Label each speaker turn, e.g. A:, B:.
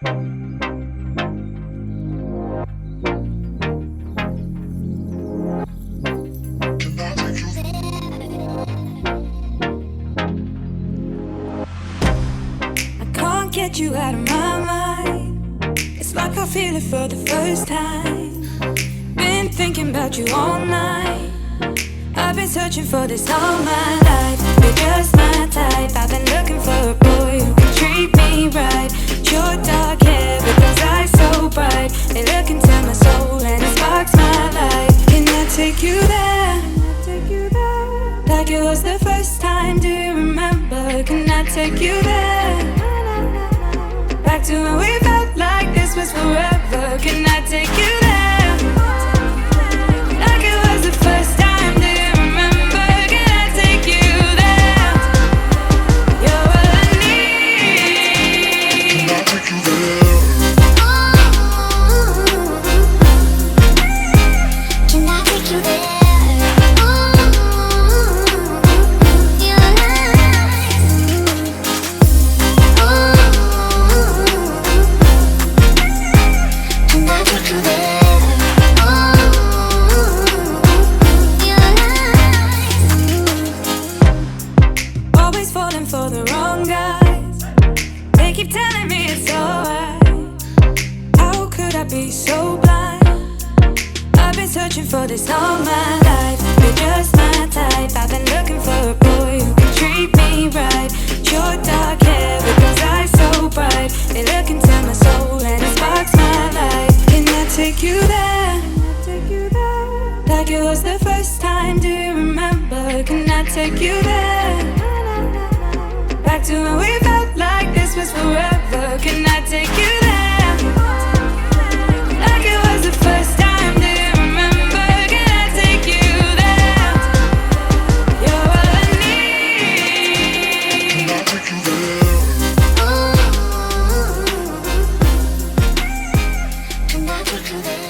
A: Can't get you out of my mind. It's like I feel it for the first time. Been thinking about you all night. I've been searching for this all my life. You're just my type. I've been looking for a boy who can treat me right. Your dark hair with those eyes so bright, they look into my soul and it sparks my life. Can I take you there? Like it was the first time, do you remember? Can I take you there? Back to when we felt like this was forever. Can I take you there? Like it was the first time, do you remember? Can I take you there? You're all I need. Can I take you there? Can I take you there? For the wrong guys, they keep telling me it's alright. How could I be so blind? I've been searching for this all my life. You're just my type. I've been looking for a boy who can treat me right. Your dark hair with those eyes so bright, they look into my soul and it sparks my life. Can I take you there? Like it was the first time, do you remember? Can I take you there? Back to when we felt like this was forever. Can I take you there? Like it was the first time, do you remember? Can I take you there? You're all I need. Can I take you there? Can I take you there?